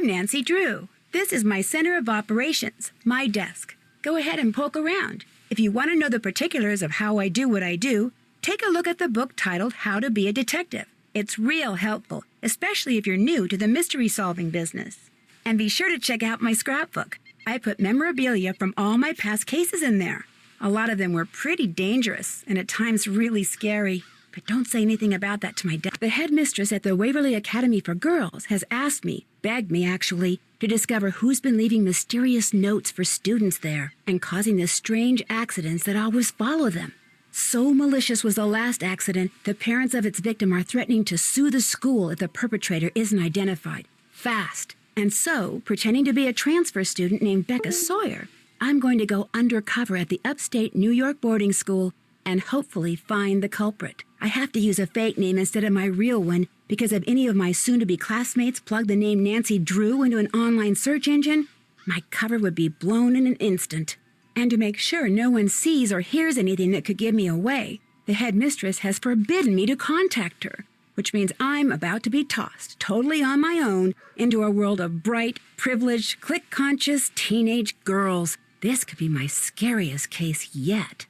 Nancy Drew. This is my center of operations, my desk. Go ahead and poke around. If you want to know the particulars of how I do what I do, take a look at the book titled How to Be a Detective. It's real helpful, especially if you're new to the mystery-solving business. And be sure to check out my scrapbook. I put memorabilia from all my past cases in there. A lot of them were pretty dangerous and at times really scary. But don't say anything about that to my dad. The headmistress at the Waverly Academy for Girls has asked me, begged me actually, to discover who's been leaving mysterious notes for students there and causing the strange accidents that always follow them. So malicious was the last accident, the parents of its victim are threatening to sue the school if the perpetrator isn't identified. Fast. And so, pretending to be a transfer student named Fearepixeuhv, I'm going to go undercover at the upstate New York boarding school and hopefully find the culprit. I have to use a fake name instead of my real one because if any of my soon-to-be classmates plug the name Nancy Drew into an online search engine, my cover would be blown in an instant. And to make sure no one sees or hears anything that could give me away, the headmistress has forbidden me to contact her, which means I'm about to be tossed, totally on my own, into a world of bright, privileged, clique-conscious teenage girls. This could be my scariest case yet.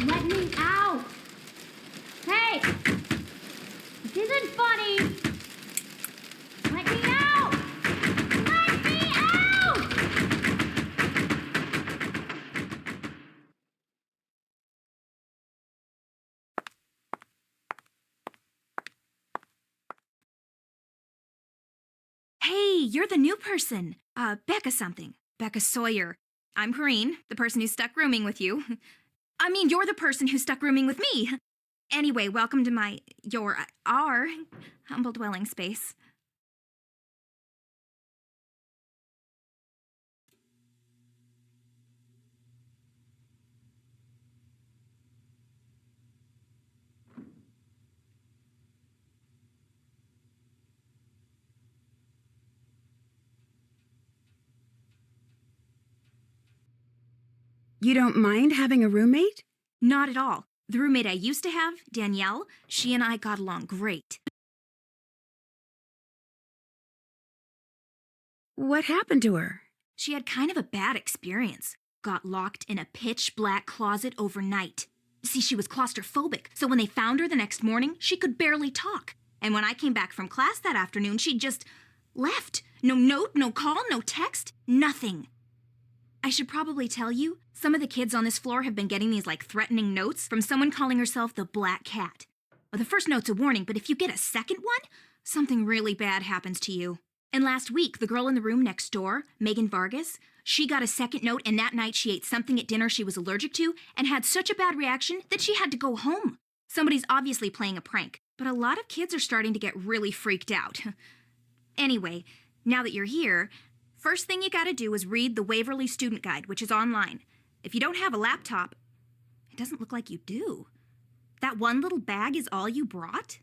Let me out! Hey! This isn't funny! Let me out! Let me out! Hey, you're the new person. Becca something. Fearepixeuhv. I'm Corrine, the person who stuck rooming with you. I mean, you're the person who stuck rooming with me. Anyway, welcome to our humble dwelling space. You don't mind having a roommate? Not at all. The roommate I used to have, Danielle, she and I got along great. What happened to her? She had kind of a bad experience. Got locked in a pitch-black closet overnight. See, she was claustrophobic, so when they found her the next morning, she could barely talk. And when I came back from class that afternoon, she just left. No note, no call, no text, nothing. I should probably tell you, some of the kids on this floor have been getting these threatening notes from someone calling herself the Black Cat. Well, the first note's a warning, but if you get a second one, something really bad happens to you. And last week, the girl in the room next door, Megan Vargas, she got a second note, and that night she ate something at dinner she was allergic to and had such a bad reaction that she had to go home. Somebody's obviously playing a prank, but a lot of kids are starting to get really freaked out. Anyway, now that you're here, first thing you gotta do is read the Waverly Student Guide, which is online. If you don't have a laptop, it doesn't look like you do. That one little bag is all you brought?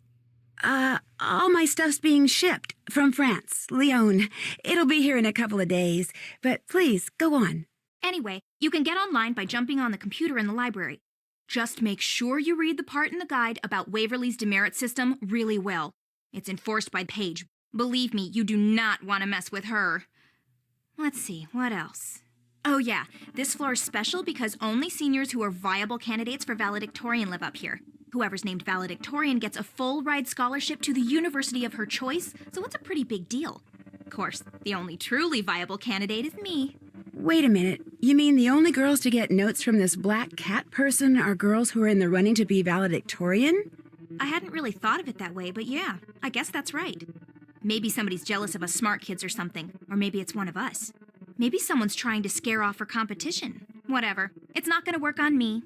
All my stuff's being shipped from France, Lyon. It'll be here in a couple of days, but please, go on. Anyway, you can get online by jumping on the computer in the library. Just make sure you read the part in the guide about Waverly's demerit system really well. It's enforced by Paige. Believe me, you do not want to mess with her. Let's see, what else? Oh yeah, this floor is special because only seniors who are viable candidates for valedictorian live up here. Whoever's named valedictorian gets a full ride scholarship to the university of her choice, so it's a pretty big deal. Of course, the only truly viable candidate is me. Wait a minute. You mean the only girls to get notes from this Black Cat person are girls who are in the running to be valedictorian? I hadn't really thought of it that way, but yeah, I guess that's right. Maybe somebody's jealous of us smart kids or something, or maybe it's one of us. Maybe someone's trying to scare off her competition. Whatever. It's not gonna work on me.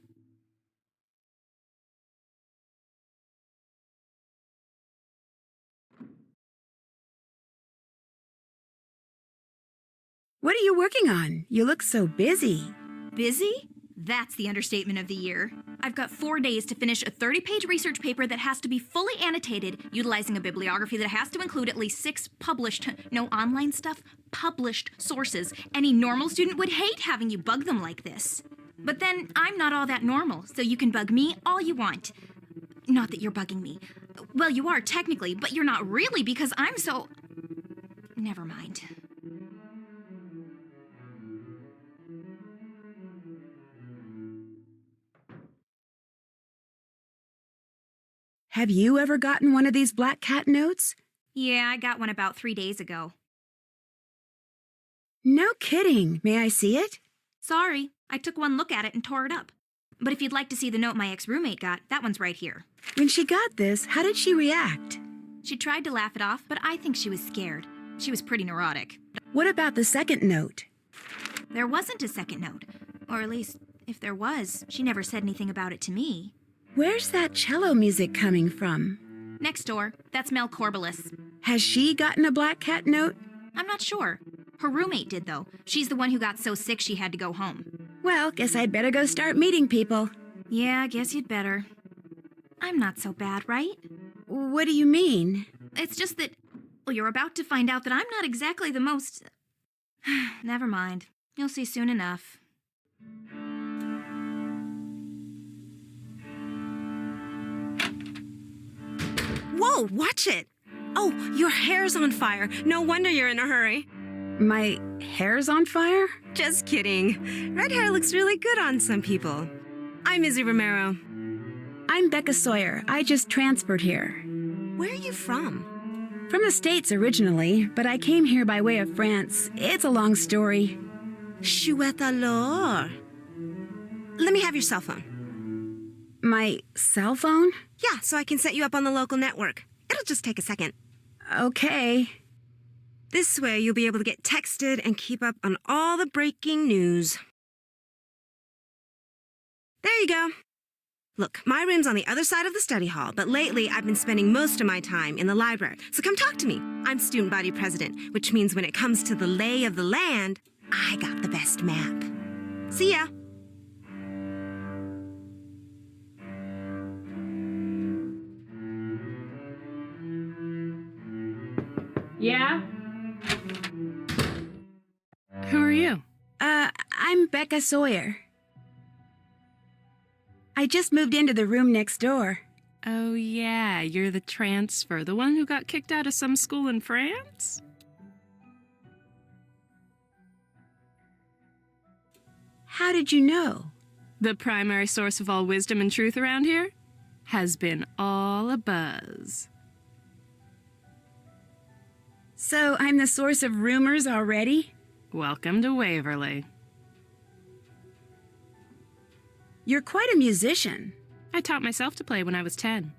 What are you working on? You look so busy. Busy? That's the understatement of the year. I've got 4 days to finish a 30-page research paper that has to be fully annotated, utilizing a bibliography that has to include at least 6 published, no online stuff, published sources. Any normal student would hate having you bug them like this. But then, I'm not all that normal, so you can bug me all you want. Not that you're bugging me. Well, you are technically, but you're not really because I'm so... Never mind. Have you ever gotten one of these black cat notes? Yeah, I got one about 3 days ago. No kidding. May I see it? Sorry, I took one look at it and tore it up. But if you'd like to see the note my ex-roommate got, that one's right here. When she got this, how did she react? She tried to laugh it off, but I think she was scared. She was pretty neurotic. What about the second note? There wasn't a second note. Or at least, if there was, she never said anything about it to me. Where's that cello music coming from? Next door, that's Mel Corbelis. Has she gotten a black cat note? I'm not sure. Her roommate did, though. She's the one who got so sick she had to go home. Well, guess I'd better go start meeting people. Yeah, I guess you'd better. I'm not so bad, right? What do you mean? It's just that, well, you're about to find out that I'm not exactly the most... Never mind. You'll see soon enough. Whoa, watch it! Oh, your hair's on fire. No wonder you're in a hurry. My hair's on fire? Just kidding. Red hair looks really good on some people. I'm Izzy Romero. I'm Becca Sawyer. I just transferred here. Where are you from? From the States originally, but I came here by way of France. It's a long story. Chouette alors. Let me have your cell phone. My cell phone? Yeah, so I can set you up on the local network. It'll just take a second. Okay. This way, you'll be able to get texted and keep up on all the breaking news. There you go. Look, my room's on the other side of the study hall, but lately I've been spending most of my time in the library. So come talk to me. I'm student body president, which means when it comes to the lay of the land, I got the best map. See ya. Yeah? Who are you? I'm Becca Sawyer. I just moved into the room next door. Oh, yeah, you're the transfer, the one who got kicked out of some school in France? How did you know? The primary source of all wisdom and truth around here has been all abuzz. So I'm the source of rumors already? Welcome to Waverly. You're quite a musician. I taught myself to play when I was 10.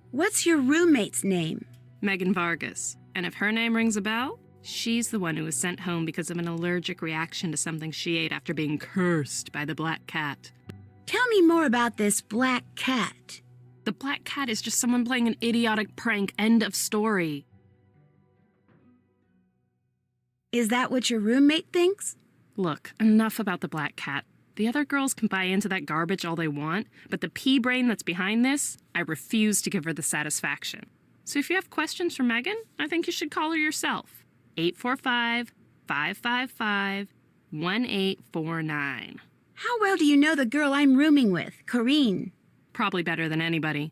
What's your roommate's name? Megan Vargas. And if her name rings a bell, she's the one who was sent home because of an allergic reaction to something she ate after being cursed by the black cat. Tell me more about this black cat. The black cat is just someone playing an idiotic prank. End of story. Is that what your roommate thinks? Look, enough about the black cat. The other girls can buy into that garbage all they want, but the pea brain that's behind this, I refuse to give her the satisfaction. So if you have questions for Megan, I think you should call her yourself. 845-555-1849. How well do you know the girl I'm rooming with, Corrine? Probably better than anybody.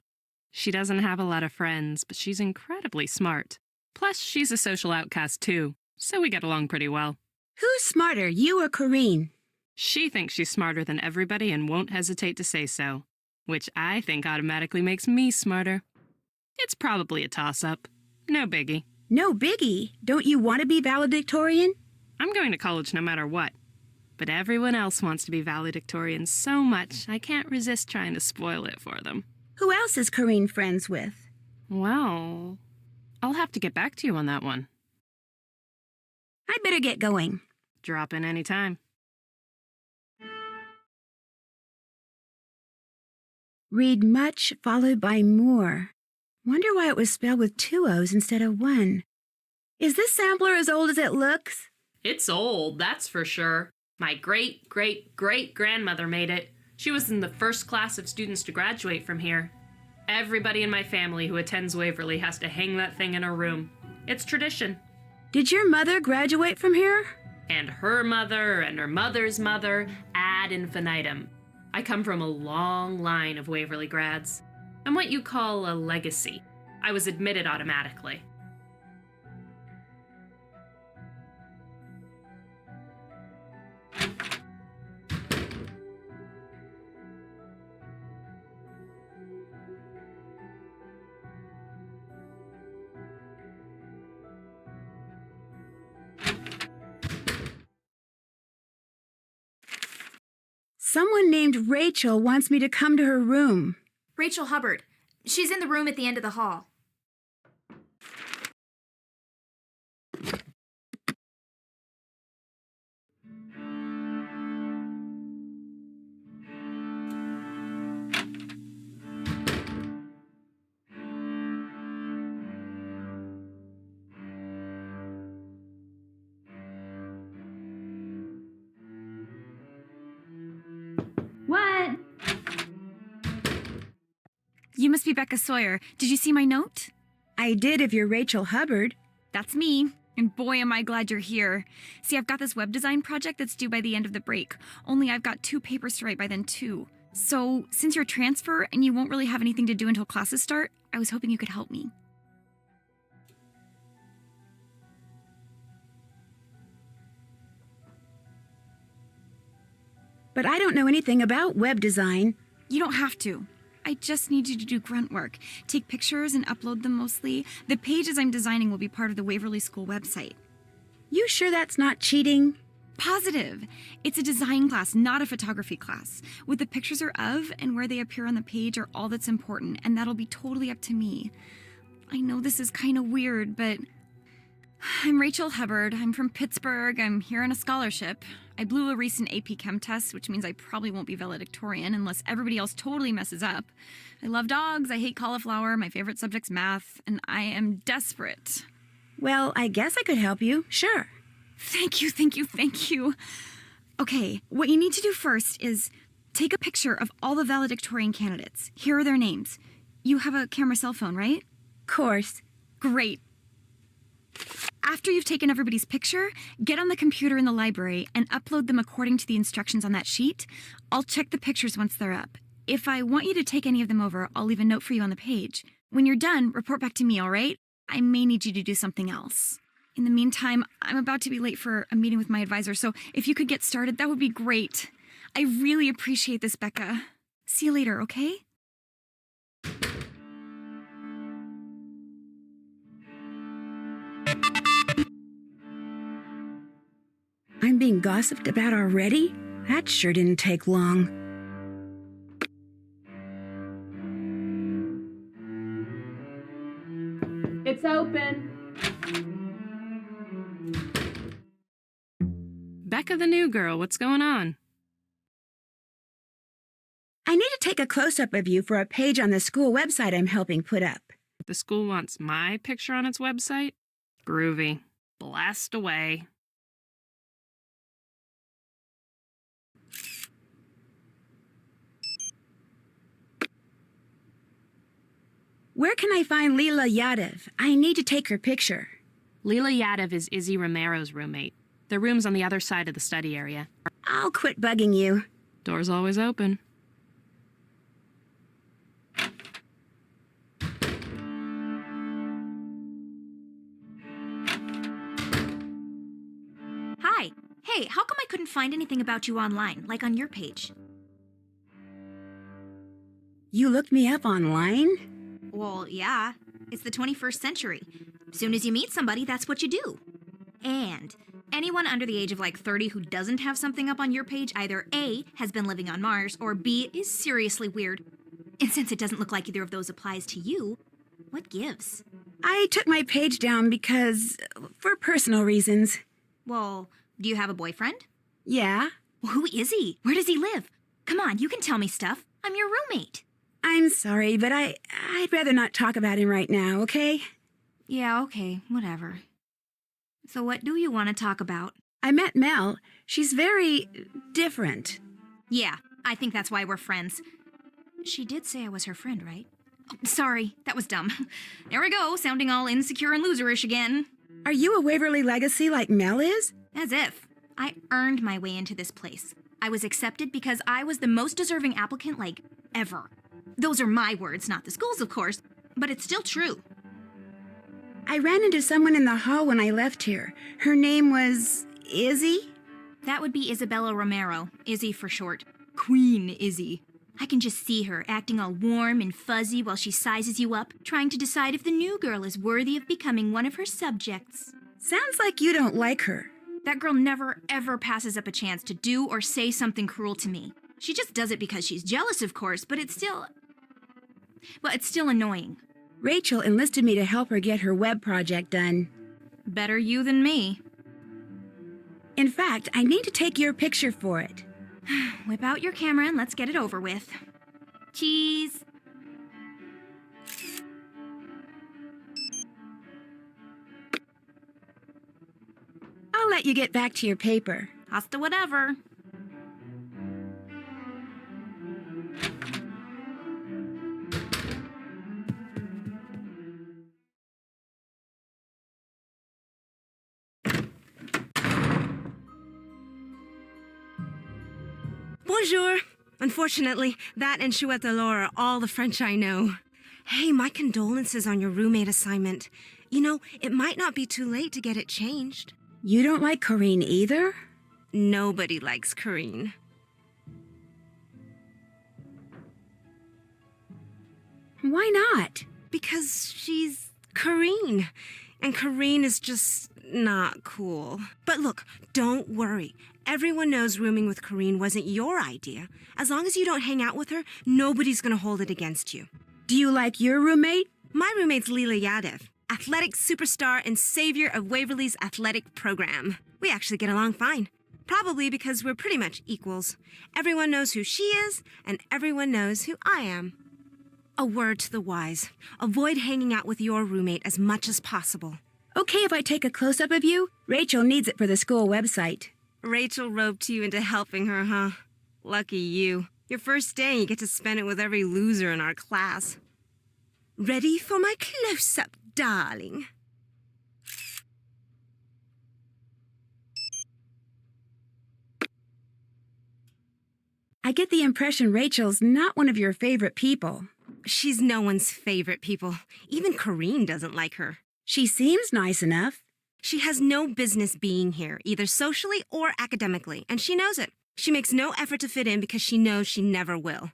She doesn't have a lot of friends, but she's incredibly smart. Plus, she's a social outcast too, so we get along pretty well. Who's smarter, you or Corrine? She thinks she's smarter than everybody and won't hesitate to say so, which I think automatically makes me smarter. It's probably a toss-up. No biggie. No biggie. Don't you want to be valedictorian? I'm going to college no matter what. But everyone else wants to be valedictorian so much, I can't resist trying to spoil it for them. Who else is Corrine friends with? Well, I'll have to get back to you on that one. I'd better get going. Drop in any time. Read much followed by more. Wonder why it was spelled with 2 O's instead of 1. Is this sampler as old as it looks? It's old, that's for sure. My great-great-great-grandmother made it. She was in the first class of students to graduate from here. Everybody in my family who attends Waverly has to hang that thing in her room. It's tradition. Did your mother graduate from here? And her mother and her mother's mother ad infinitum. I come from a long line of Waverly grads. I'm what you call a legacy. I was admitted automatically. Someone named Rachel wants me to come to her room. Rachel Hubbard. She's in the room at the end of the hall. What? You must be Becca Sawyer. Did you see my note? I did if you're Rachel Hubbard. That's me. And boy, am I glad you're here. See, I've got this web design project that's due by the end of the break. Only I've got 2 papers to write by then, too. So, since you're a transfer and you won't really have anything to do until classes start, I was hoping you could help me. But I don't know anything about web design. You don't have to. I just need you to do grunt work. Take pictures and upload them mostly. The pages I'm designing will be part of the Waverly School website. You sure that's not cheating? Positive. It's a design class, not a photography class. What the pictures are of and where they appear on the page are all that's important, and that'll be totally up to me. I know this is kind of weird, but I'm Rachel Hubbard. I'm from Pittsburgh. I'm here on a scholarship. I blew a recent AP Chem test, which means I probably won't be valedictorian unless everybody else totally messes up. I love dogs, I hate cauliflower, my favorite subject's math, and I am desperate. Well, I guess I could help you. Sure. Thank you, thank you, thank you. Okay, what you need to do first is take a picture of all the valedictorian candidates. Here are their names. You have a camera cell phone, right? Course. Great. After you've taken everybody's picture, get on the computer in the library and upload them according to the instructions on that sheet. I'll check the pictures once they're up. If I want you to take any of them over, I'll leave a note for you on the page. When you're done, report back to me, all right? I may need you to do something else. In the meantime, I'm about to be late for a meeting with my advisor, so if you could get started, that would be great. I really appreciate this, Becca. See you later, okay? I'm being gossiped about already? That sure didn't take long. It's open. Becca the new girl, what's going on? I need to take a close-up of you for a page on the school website I'm helping put up. The school wants my picture on its website? Groovy. Blast away. Where can I find Leela Yadav? I need to take her picture. Leela Yadav is Izzy Romero's roommate. Their room's on the other side of the study area. I'll quit bugging you. Door's always open. Hi. Hey, how come I couldn't find anything about you online, like on your page? You looked me up online? Well, yeah. It's the 21st century. Soon as you meet somebody, that's what you do. And anyone under the age of like 30 who doesn't have something up on your page either A, has been living on Mars, or B, is seriously weird. And since it doesn't look like either of those applies to you, what gives? I took my page down because... for personal reasons. Well, do you have a boyfriend? Yeah? Well, who is he? Where does he live? Come on, you can tell me stuff. I'm your roommate. I'm sorry, but I'd rather not talk about him right now, okay? Yeah, okay, whatever. So what do you want to talk about? I met Mel. She's very different. Yeah, I think that's why we're friends. She did say I was her friend, right? Oh, sorry, that was dumb. There we go, sounding all insecure and loserish again. Are you a Waverly legacy like Mel is? As if. I earned my way into this place. I was accepted because I was the most deserving applicant, like, ever. Those are my words, not the school's, of course, but it's still true. I ran into someone in the hall when I left here. Her name was Izzy? That would be Isabella Romero, Izzy for short. Queen Izzy. I can just see her, acting all warm and fuzzy while she sizes you up, trying to decide if the new girl is worthy of becoming one of her subjects. Sounds like you don't like her. That girl never, ever passes up a chance to do or say something cruel to me. She just does it because she's jealous, of course, but it's still annoying. Rachel enlisted me to help her get her web project done. Better you than me. In fact, I need to take your picture for it. Whip out your camera and let's get it over with. Cheese. I'll let you get back to your paper. Hasta whatever. Bonjour. Unfortunately, that and chouette alors are all the French I know. Hey, my condolences on your roommate assignment. You know, it might not be too late to get it changed. You don't like Corinne either? Nobody likes Corinne. Why not? Because she's Corinne. And Corinne is just not cool. But look, don't worry. Everyone knows rooming with Corinne wasn't your idea. As long as you don't hang out with her, nobody's gonna hold it against you. Do you like your roommate? My roommate's Leela Yadev, athletic superstar and savior of Waverly's athletic program. We actually get along fine. Probably because we're pretty much equals. Everyone knows who she is, and everyone knows who I am. A word to the wise. Avoid hanging out with your roommate as much as possible. Okay if I take a close-up of you? Rachel needs it for the school website. Rachel roped you into helping her, huh? Lucky you. Your first day, you get to spend it with every loser in our class. Ready for my close-up, darling? I get the impression Rachel's not one of your favorite people. She's no one's favorite people. Even Corinne doesn't like her. She seems nice enough. She has no business being here, either socially or academically, and she knows it. She makes no effort to fit in because she knows she never will.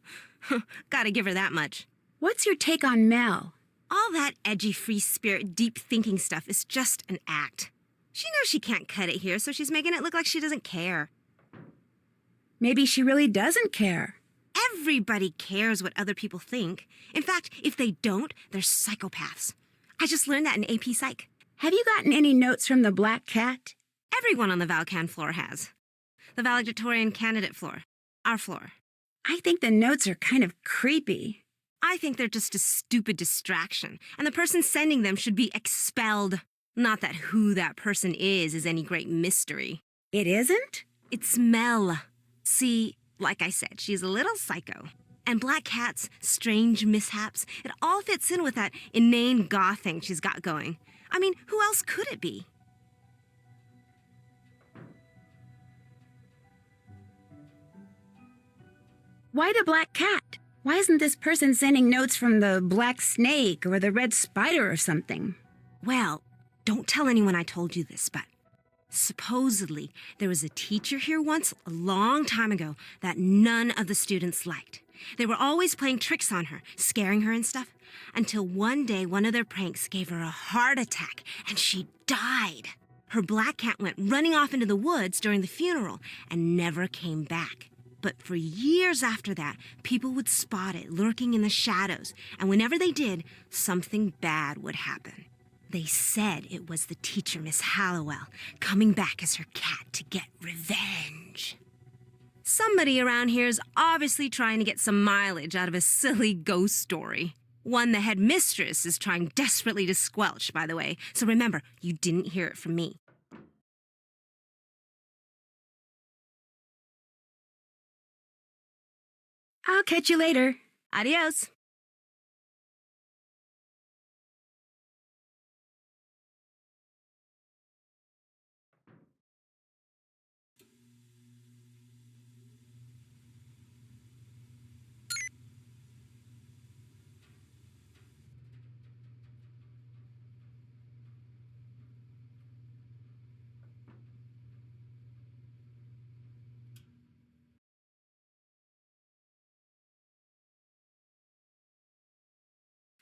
Gotta give her that much. What's your take on Mel? All that edgy, free spirit, deep thinking stuff is just an act. She knows she can't cut it here, so she's making it look like she doesn't care. Maybe she really doesn't care. Everybody cares what other people think. In fact, if they don't, they're psychopaths. I just learned that in AP Psych. Have you gotten any notes from the Black Cat? Everyone on the Valcan floor has. The valedictorian candidate floor. Our floor. I think the notes are kind of creepy. I think they're just a stupid distraction, and the person sending them should be expelled. Not that who that person is any great mystery. It isn't? It's Mel. See, like I said, she's a little psycho. And Black Cat's strange mishaps, it all fits in with that inane goth thing she's got going. I mean, who else could it be? Why the Black Cat? Why isn't this person sending notes from the Black Snake or the Red Spider or something? Well, don't tell anyone I told you this, but supposedly there was a teacher here once, a long time ago, that none of the students liked. They were always playing tricks on her, scaring her and stuff, until one day one of their pranks gave her a heart attack and she died. Her Black Cat went running off into the woods during the funeral and never came back. But for years after that, people would spot it lurking in the shadows, and whenever they did, something bad would happen. They said it was the teacher, Miss Hallowell, coming back as her cat to get revenge. Somebody around here is obviously trying to get some mileage out of a silly ghost story. One the headmistress is trying desperately to squelch, by the way. So remember, you didn't hear it from me. I'll catch you later. Adios.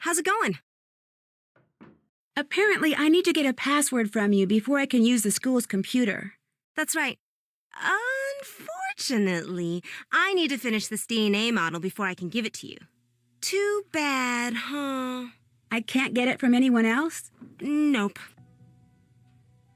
How's it going? Apparently, I need to get a password from you before I can use the school's computer. That's right. Unfortunately, I need to finish this DNA model before I can give it to you. Too bad, huh? I can't get it from anyone else? Nope.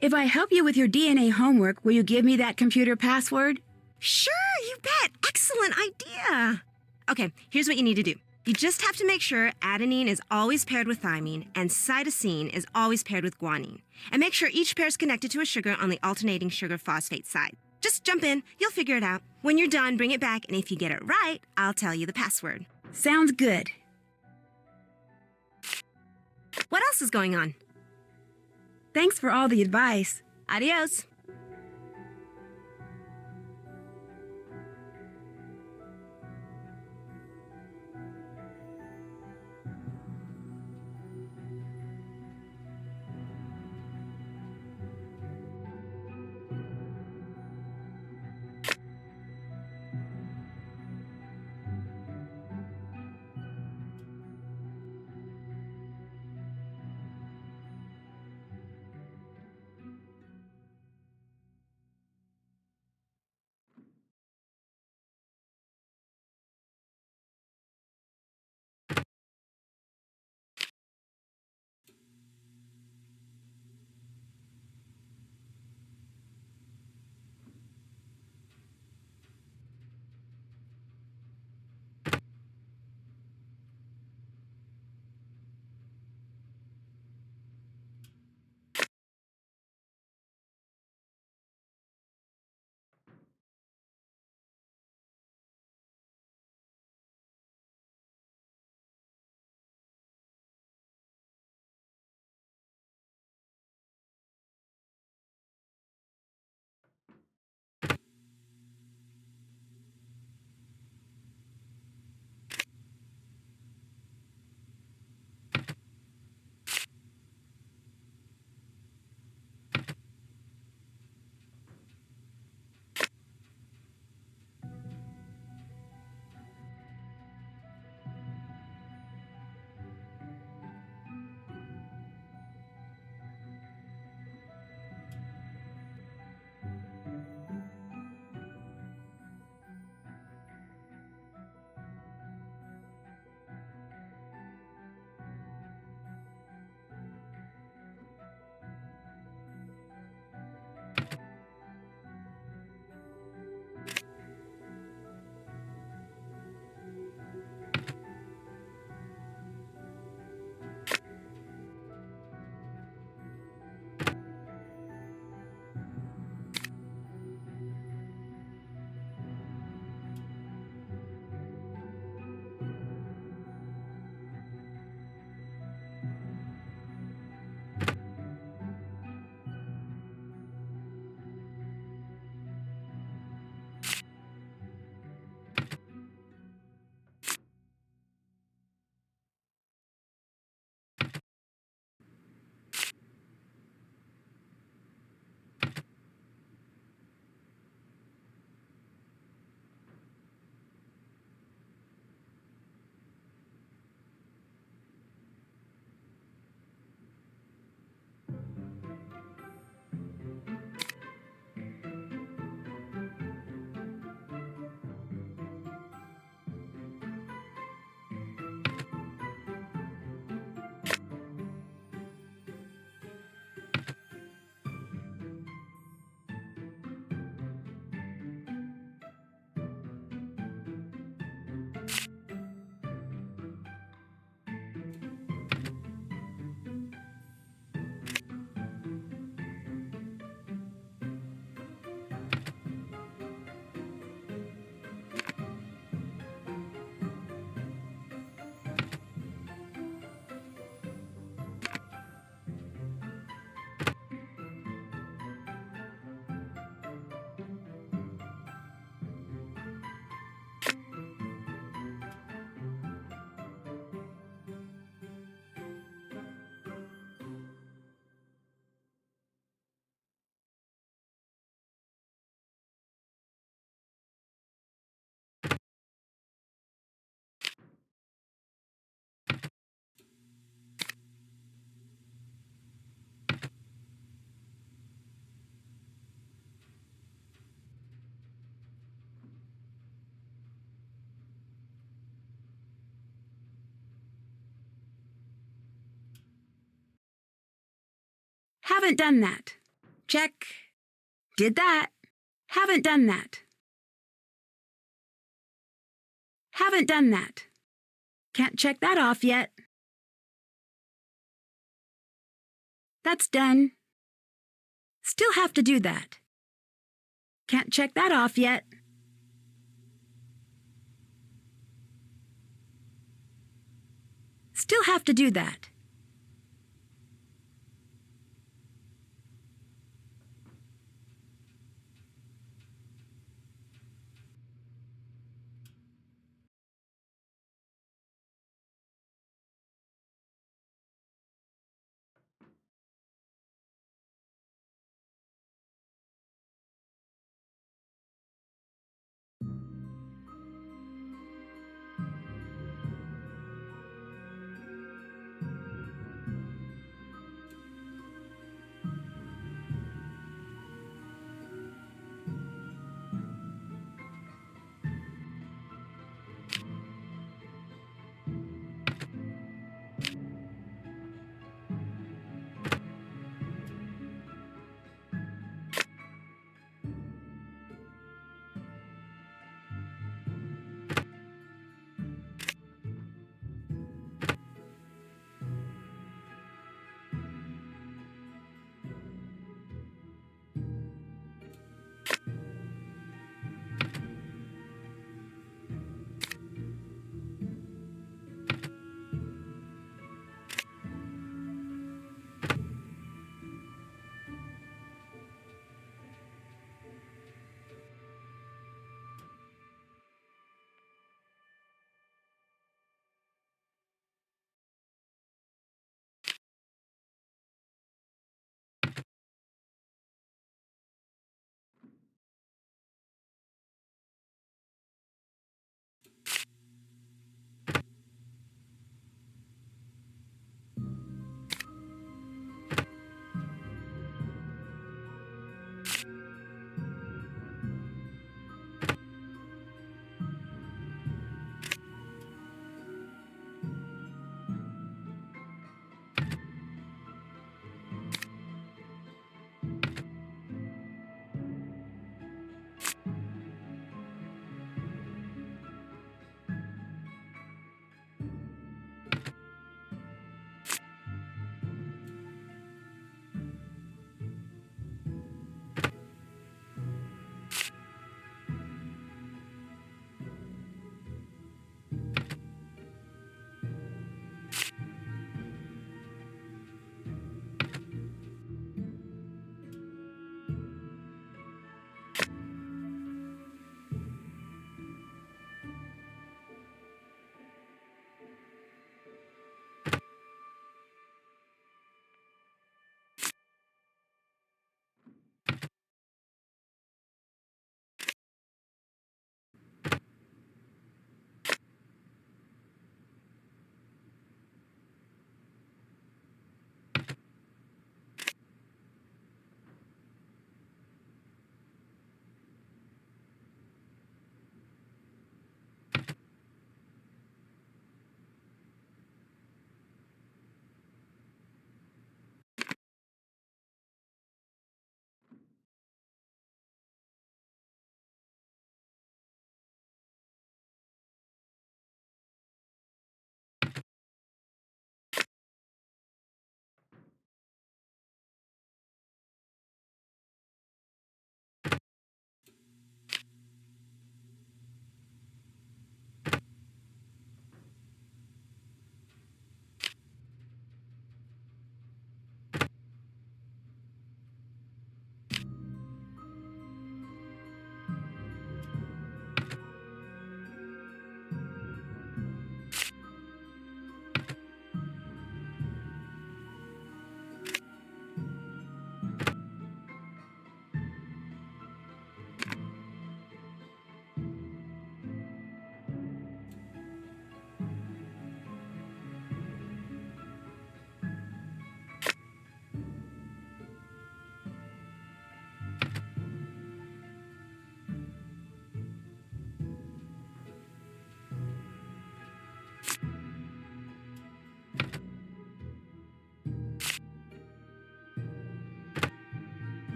If I help you with your DNA homework, will you give me that computer password? Sure, you bet. Excellent idea. Okay, here's what you need to do. You just have to make sure adenine is always paired with thymine and cytosine is always paired with guanine. And make sure each pair is connected to a sugar on the alternating sugar phosphate side. Just jump in, you'll figure it out. When you're done, bring it back, and if you get it right, I'll tell you the password. Sounds good. What else is going on? Thanks for all the advice. Adios. Haven't done that. Check. Did that. Haven't done that. Haven't done that. Can't check that off yet. That's done. Still have to do that. Can't check that off yet. Still have to do that.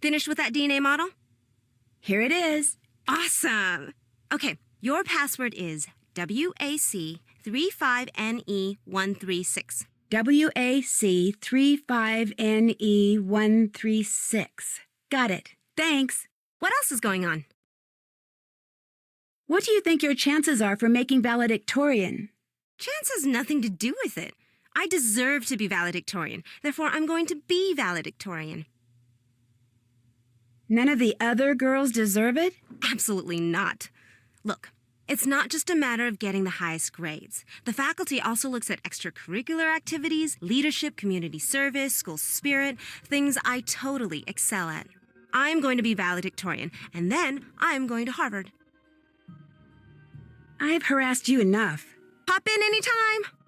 Finished with that DNA model? Here it is. Awesome! Okay, your password is WAC35NE136. WAC35NE136. Got it. Thanks. What else is going on? What do you think your chances are for making valedictorian? Chance has nothing to do with it. I deserve to be valedictorian. Therefore, I'm going to be valedictorian. None of the other girls deserve it? Absolutely not. Look, it's not just a matter of getting the highest grades. The faculty also looks at extracurricular activities, leadership, community service, school spirit, things I totally excel at. I'm going to be valedictorian, and then I'm going to Harvard. I've harassed you enough. Pop in anytime.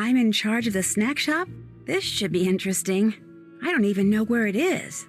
I'm in charge of the snack shop? This should be interesting. I don't even know where it is.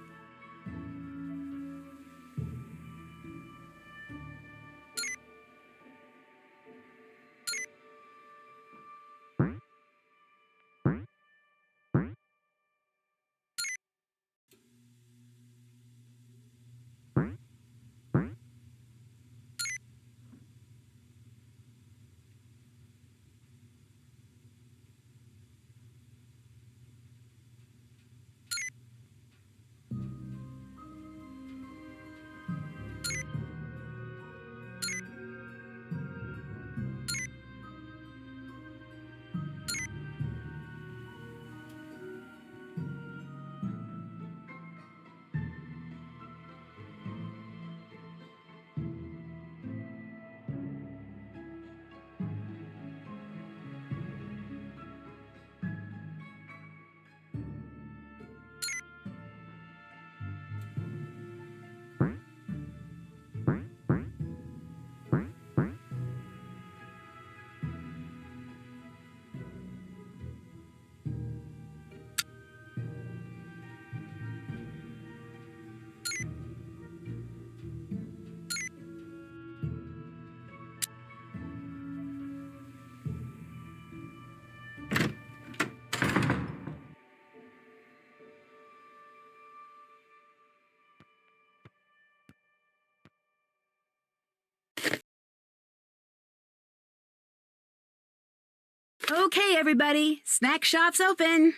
Okay, everybody. Snack shop's open.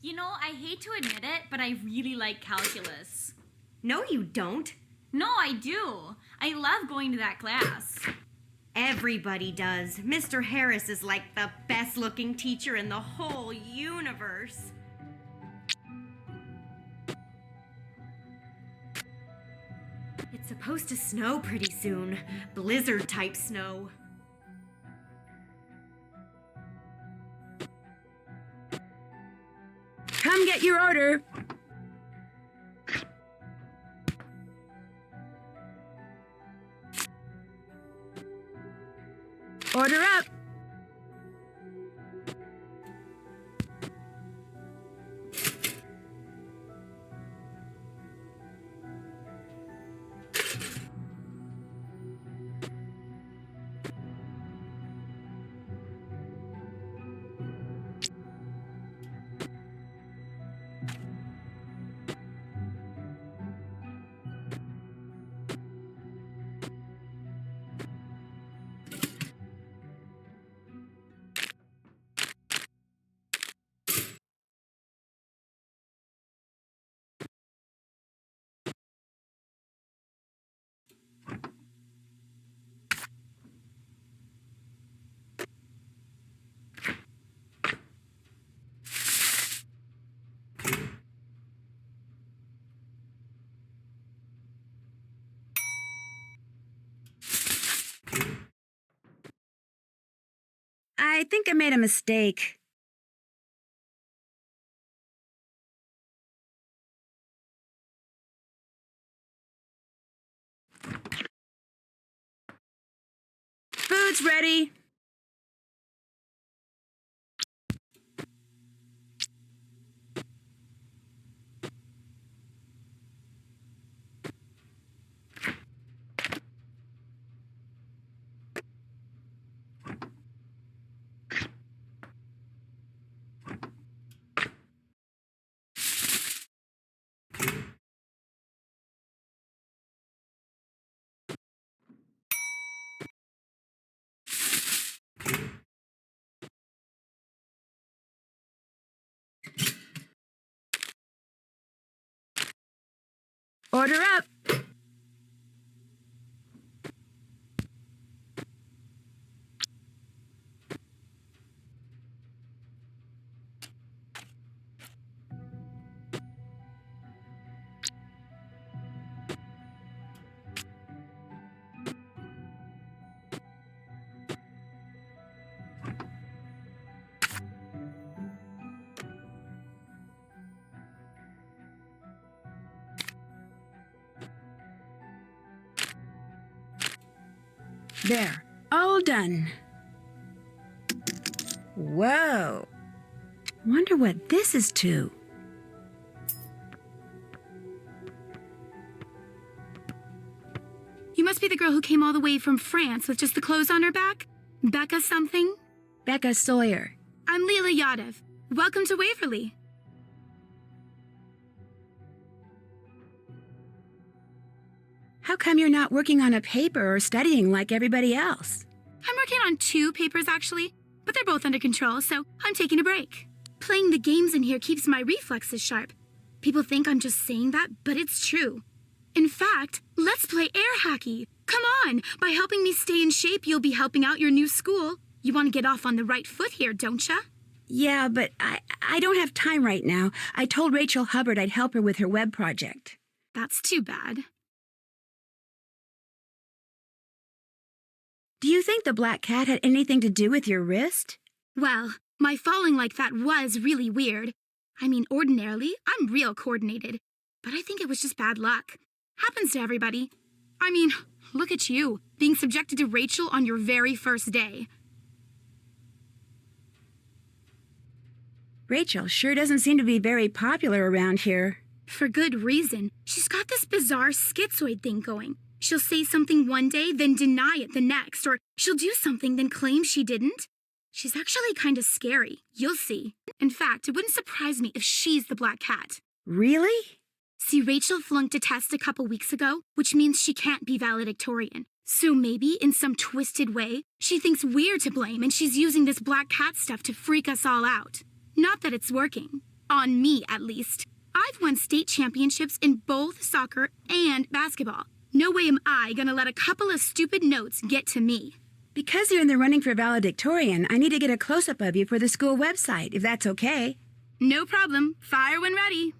You know, I hate to admit it, but I really like calculus. No, you don't. No, I do. I love going to that class. Everybody does. Mr. Harris is like the best looking teacher in the whole universe. It's supposed to snow pretty soon. Blizzard type snow. Come get your order. Order up. I think I made a mistake. Food's ready. Order up. There, all done. Whoa. Wonder what this is to. You must be the girl who came all the way from France with just the clothes on her back? Becca something? Becca Sawyer. I'm Leela Yadav. Welcome to Waverly. How come you're not working on a paper or studying like everybody else? I'm working on 2 papers actually, but they're both under control, so I'm taking a break. Playing the games in here keeps my reflexes sharp. People think I'm just saying that, but it's true. In fact, let's play air hockey. Come on, by helping me stay in shape, you'll be helping out your new school. You want to get off on the right foot here, don't ya? Yeah, but I don't have time right now. I told Rachel Hubbard I'd help her with her web project. That's too bad. Do you think the black cat had anything to do with your wrist? Well, my falling like that was really weird. I mean, ordinarily, I'm real coordinated. But I think it was just bad luck. Happens to everybody. I mean, look at you, being subjected to Rachel on your very first day. Rachel sure doesn't seem to be very popular around here. For good reason. She's got this bizarre schizoid thing going. She'll say something one day, then deny it the next, or she'll do something, then claim she didn't. She's actually kind of scary. You'll see. In fact, it wouldn't surprise me if she's the black cat. Really? See, Rachel flunked a test a couple weeks ago, which means she can't be valedictorian. So maybe, in some twisted way, she thinks we're to blame and she's using this black cat stuff to freak us all out. Not that it's working. On me, at least. I've won state championships in both soccer and basketball. No way am I gonna let a couple of stupid notes get to me. Because you're in the running for valedictorian, I need to get a close-up of you for the school website, if that's okay. No problem. Fire when ready.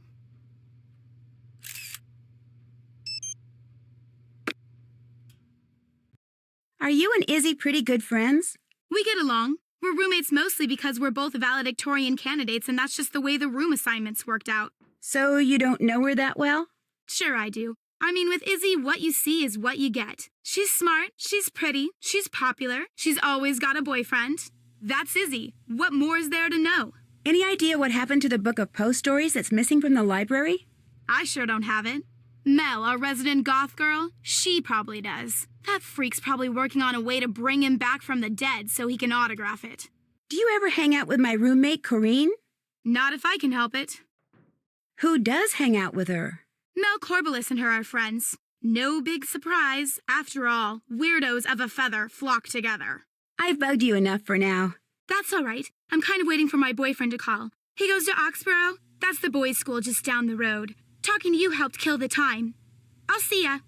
Are you and Izzy pretty good friends? We get along. We're roommates mostly because we're both valedictorian candidates, and that's just the way the room assignments worked out. So you don't know her that well? Sure I do. I mean, with Izzy, what you see is what you get. She's smart, she's pretty, she's popular, she's always got a boyfriend. That's Izzy. What more is there to know? Any idea what happened to the book of Poe stories that's missing from the library? I sure don't have it. Mel, our resident goth girl, she probably does. That freak's probably working on a way to bring him back from the dead so he can autograph it. Do you ever hang out with my roommate, Corinne? Not if I can help it. Who does hang out with her? Mel Corbelis and her are friends. No big surprise. After all, weirdos of a feather flock together. I've bugged you enough for now. That's all right. I'm kind of waiting for my boyfriend to call. He goes to Oxborough. That's the boys' school just down the road. Talking to you helped kill the time. I'll see ya.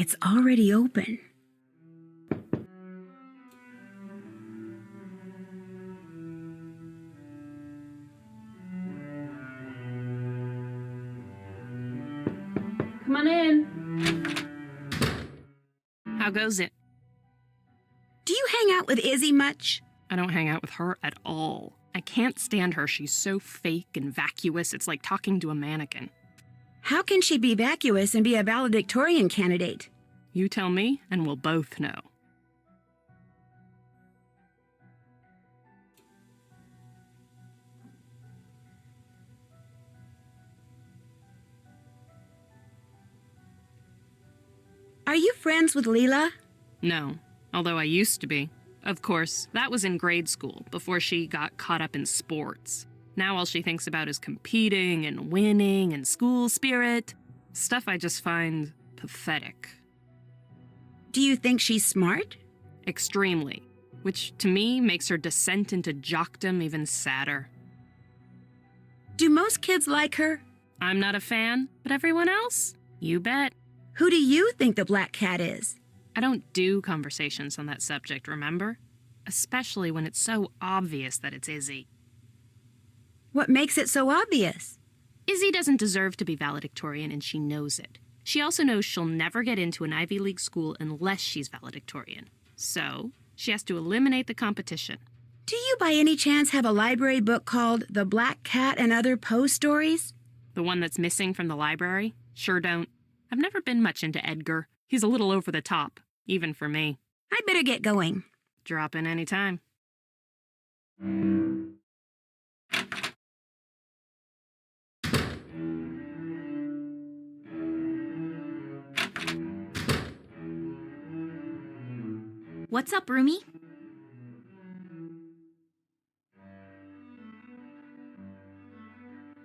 It's already open. Come on in. How goes it? Do you hang out with Izzy much? I don't hang out with her at all. I can't stand her. She's so fake and vacuous. It's like talking to a mannequin. How can she be vacuous and be a valedictorian candidate? You tell me, and we'll both know. Are you friends with Leela? No, although I used to be. Of course, that was in grade school, before she got caught up in sports. Now all she thinks about is competing and winning and school spirit. Stuff I just find pathetic. Do you think she's smart? Extremely. Which, to me, makes her descent into jockdom even sadder. Do most kids like her? I'm not a fan, but everyone else? You bet. Who do you think the Black Cat is? I don't do conversations on that subject, remember? Especially when it's so obvious that it's Izzy. What makes it so obvious? Izzy doesn't deserve to be valedictorian, and she knows it. She also knows she'll never get into an Ivy League school unless she's valedictorian. So, she has to eliminate the competition. Do you by any chance have a library book called The Black Cat and Other Poe Stories? The one that's missing from the library? Sure don't. I've never been much into Edgar. He's a little over the top, even for me. I better get going. Drop in any time. What's up, roomie?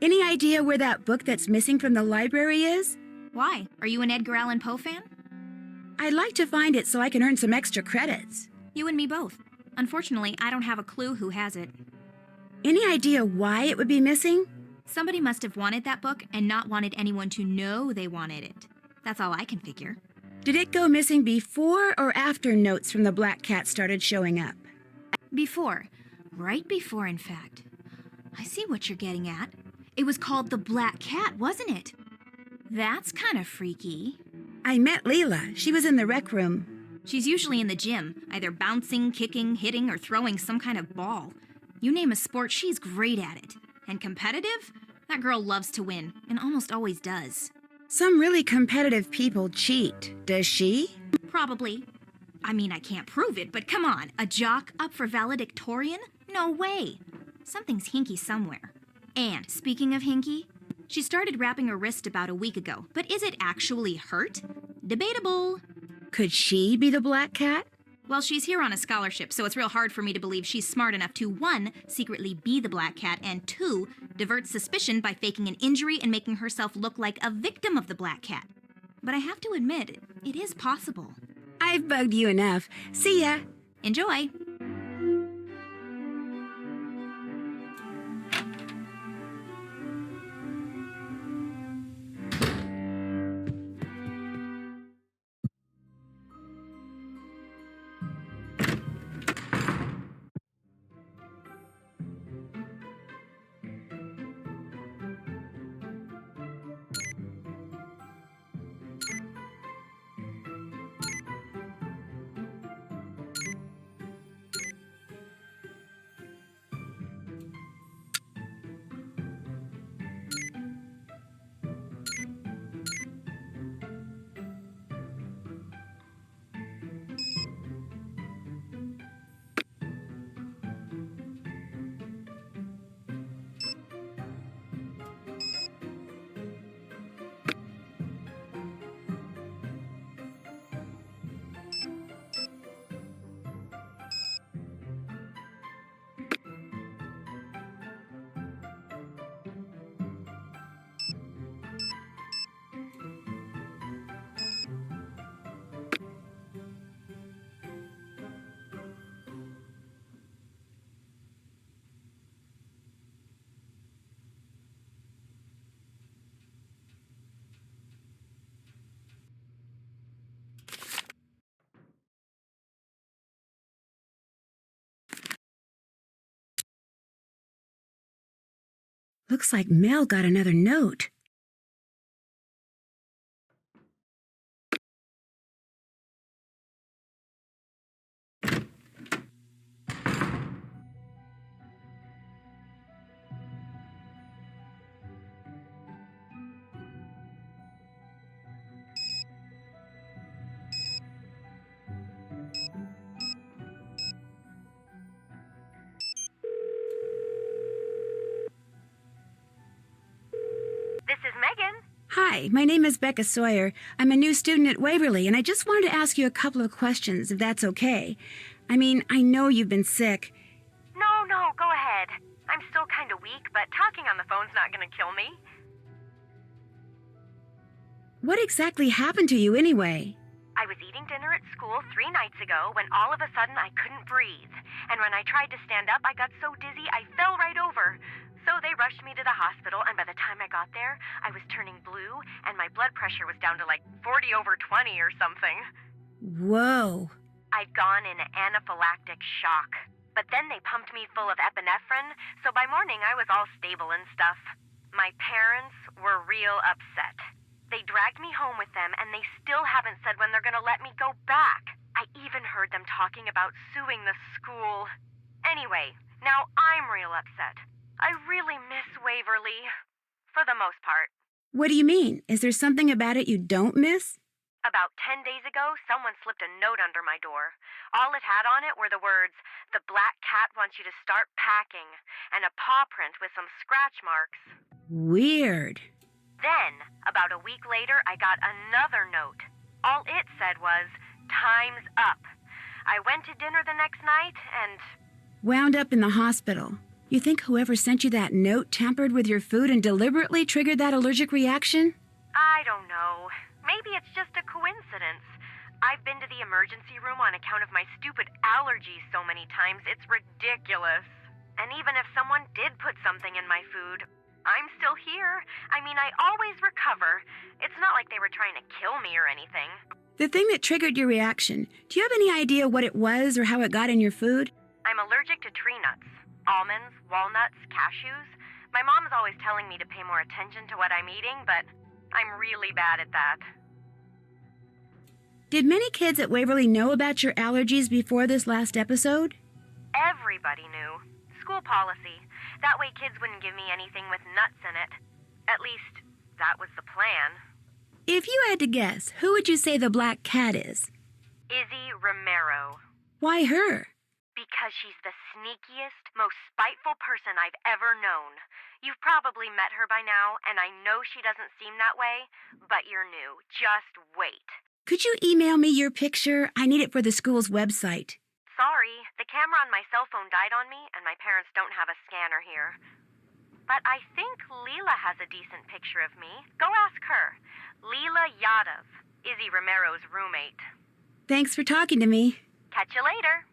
Any idea where that book that's missing from the library is? Why? Are you an Edgar Allan Poe fan? I'd like to find it so I can earn some extra credits. You and me both. Unfortunately, I don't have a clue who has it. Any idea why it would be missing? Somebody must have wanted that book and not wanted anyone to know they wanted it. That's all I can figure. Did it go missing before or after notes from the Black Cat started showing up? Before. Right before, in fact. I see what you're getting at. It was called The Black Cat, wasn't it? That's kind of freaky. I met Leela. She was in the rec room. She's usually in the gym, either bouncing, kicking, hitting, or throwing some kind of ball. You name a sport, she's great at it. And competitive? That girl loves to win, and almost always does. Some really competitive people cheat. Does she? Probably. I mean, I can't prove it, but come on, a jock up for valedictorian? No way. Something's hinky somewhere. And speaking of hinky, she started wrapping her wrist about a week ago, but is it actually hurt? Debatable. Could she be the Black Cat? Well, she's here on a scholarship, so it's real hard for me to believe she's smart enough to, 1, secretly be the Black Cat, and 2, divert suspicion by faking an injury and making herself look like a victim of the Black Cat. But I have to admit, it is possible. I've bugged you enough. See ya. Enjoy. Looks like Mel got another note. This is Megan. Hi, my name is Becca Sawyer. I'm a new student at Waverly, and I just wanted to ask you a couple of questions, if that's okay. I mean, I know you've been sick. No, go ahead. I'm still kind of weak, but talking on the phone's not gonna kill me. What exactly happened to you anyway? I was eating dinner at school 3 nights ago when all of a sudden I couldn't breathe. And when I tried to stand up, I got so dizzy I fell right over. So they rushed me to the hospital, and by the time I got there, I was turning blue, and my blood pressure was down to like 40/20 or something. Whoa. I'd gone in anaphylactic shock. But then they pumped me full of epinephrine, so by morning I was all stable and stuff. My parents were real upset. They dragged me home with them, and they still haven't said when they're gonna let me go back. I even heard them talking about suing the school. Anyway, now I'm real upset. I really miss Waverly. For the most part. What do you mean? Is there something about it you don't miss? About 10 days ago, someone slipped a note under my door. All it had on it were the words, "The black cat wants you to start packing," and a paw print with some scratch marks. Weird. Then, about a week later, I got another note. All it said was, "Time's up." I went to dinner the next night and... Wound up in the hospital. You think whoever sent you that note tampered with your food and deliberately triggered that allergic reaction? I don't know. Maybe it's just a coincidence. I've been to the emergency room on account of my stupid allergies so many times, it's ridiculous. And even if someone did put something in my food, I'm still here. I mean, I always recover. It's not like they were trying to kill me or anything. The thing that triggered your reaction, do you have any idea what it was or how it got in your food? I'm allergic to tree nuts. Almonds, walnuts, cashews. My mom's always telling me to pay more attention to what I'm eating, but I'm really bad at that. Did many kids at Waverly know about your allergies before this last episode? Everybody knew. School policy. That way kids wouldn't give me anything with nuts in it. At least, that was the plan. If you had to guess, who would you say the black cat is? Izzy Romero. Why her? Because she's the sneakiest, most spiteful person I've ever known. You've probably met her by now, and I know she doesn't seem that way, but you're new. Just wait. Could you email me your picture? I need it for the school's website. Sorry, the camera on my cell phone died on me, and my parents don't have a scanner here. But I think Leela has a decent picture of me. Go ask her. Leela Yadav, Izzy Romero's roommate. Thanks for talking to me. Catch you later.